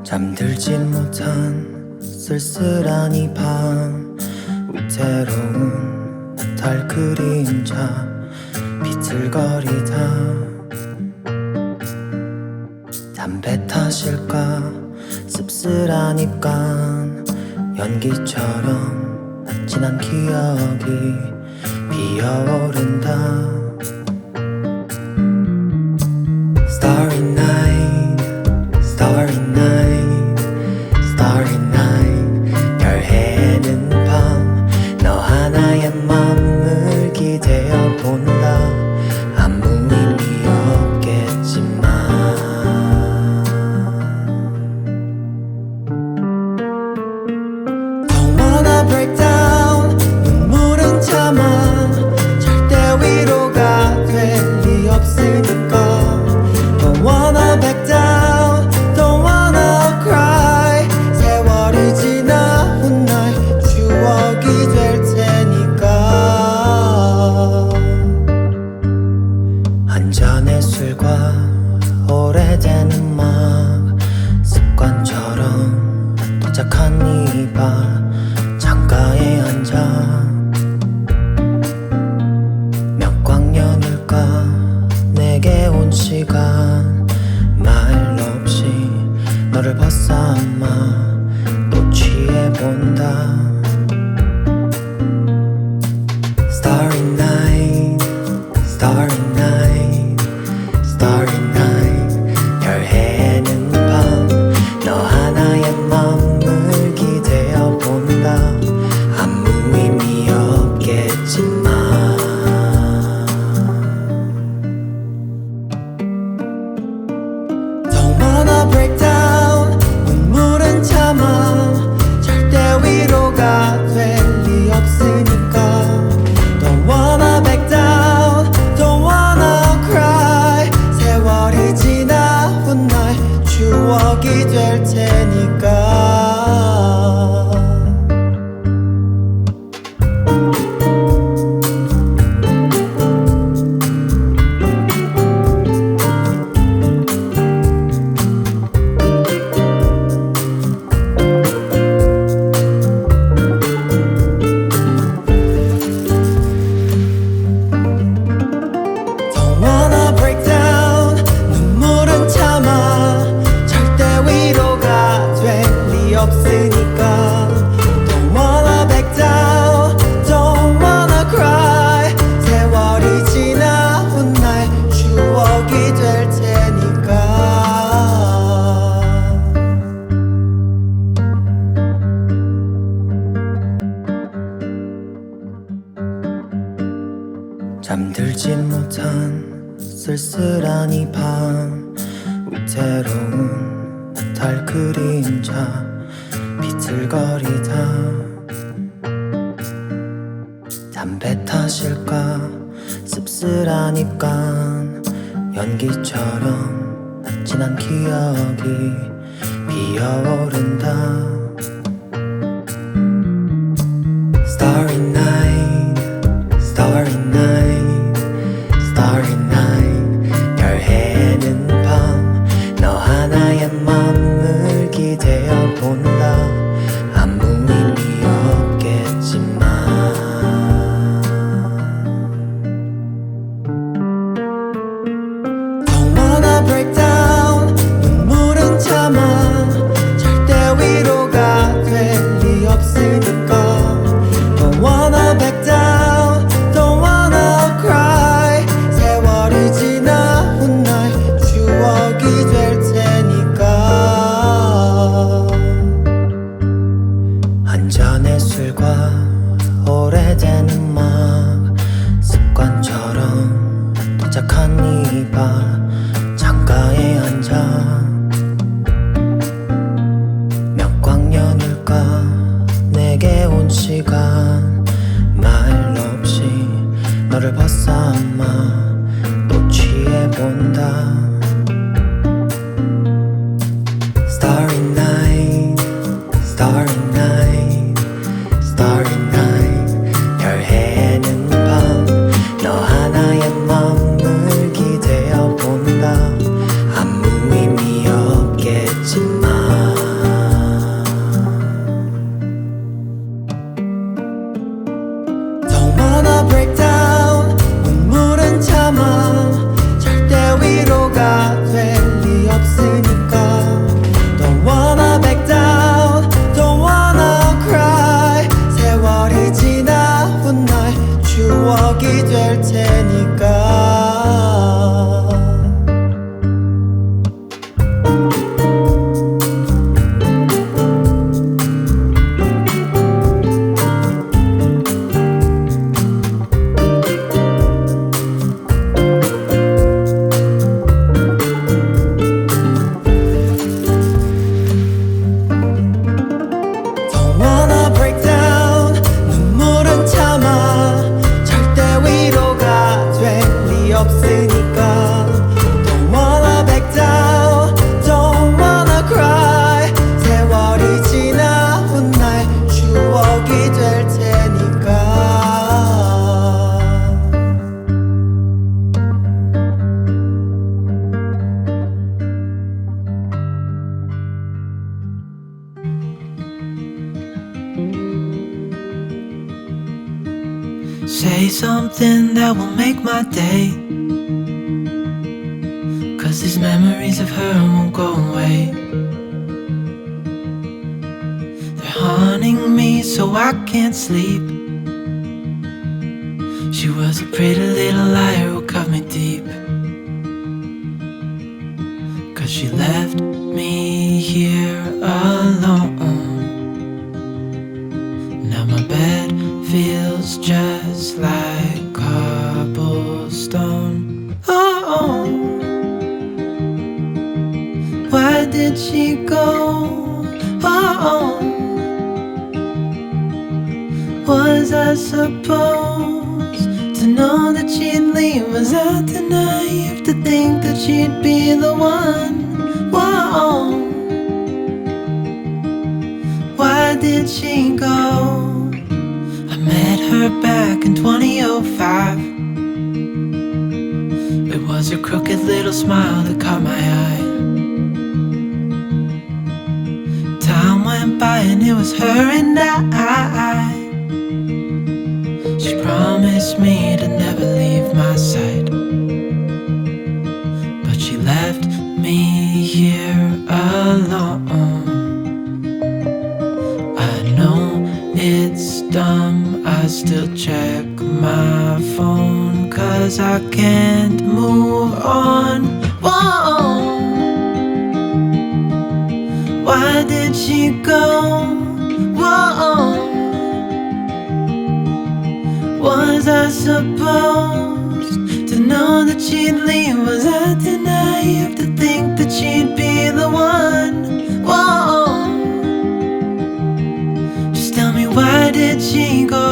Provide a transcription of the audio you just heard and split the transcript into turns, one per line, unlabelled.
잠들지 못한 쓸쓸한 이 밤, 위태로운 달 그림자 비틀거리다. 담배 탓일까 씁쓸한 입간, 연기처럼 진한 기억이 피어오른다. Starry night, starry night, starry night. 별 해는 밤, 너 하나의 맘을 기대어 본다. 아무 의미 없겠지만 Don't wanna break down, 눈물은 참아. 절대 위로가 될 리 없으니까. Don't wanna back down, don't wanna cry. 세월이 지나 훗날 추억이 될 테니까. 한 잔의 술과 오래된 음악, 습관처럼 도착한 이 바 창가에 앉아. 몇 광년일까 내게 온 시간, 말 없이 너를 벗삼아 또 취해본다. Starry night, starry night, starry night. 별 해는 밤, 너 하나의 맘을 기대어 본다. 아무 의미 없겠지만 Don't wanna break down, 눈물은 참아. 절대 위로가 될 리 없으니까. Don't wanna back down, don't wanna cry. 세월이 지나 훗날 추억이 될 테니까. Don't wanna break down, 눈물은 참아. 절대 위로가 될 리 없으니까. Don't wanna back down, don't wanna cry. 세월이 지나 훗날 추억이 될 테니까. 잠들지 못한 쓸쓸한 이 밤, 위태로운 달 그림자 비틀거리다. 담배 탓일까 씁쓸한 입간, 연기처럼 진한 기억이 피어오른다. Starry night, starry night, starry night. 별 해는 밤, 너 하나의 맘을 기대어 본다. 아무 의미 없겠지만 Don't wanna break down, 눈물은 참아. 절대 위로가 될 리 없으니까. Don't wanna back down, don't wanna cry. 세월이 지나 훗날 추억이 될 테니까. 한 잔의 술과 오래된 음악, 습관처럼 도착한 이 바 창가에 앉아. 몇 광년일까 내게 온 시간, 말 없이 너를 벗삼아 또 취해본다. Starry night, starry night, starry night. 별 해는 밤, 너 하나의 맘을 기대어 본다. 아무 의미 없겠지만 something that will make my day, 'cause these memories of her won't go away. They're haunting me so I can't sleep. She was a pretty little liar who cut me deep, 'cause she left me here alone. Now my bed feels just like cobblestone. Oh, why did she go? Oh, was I supposed to know that she'd leave? Was I too naive to think that she'd be the one? Whoa, why did she go? I met her back in 2005. It was her crooked little smile that caught my eye. Time went by and it was her and I. She promised me to never leave my side, but she left me here alone. I know it's dumb, I still check my phone, 'cause I can't move on. Whoa, why did she go? Whoa, was I supposed to know that she'd leave? Was I too naive to think that she'd be the one? Whoa, just tell me, why did she go?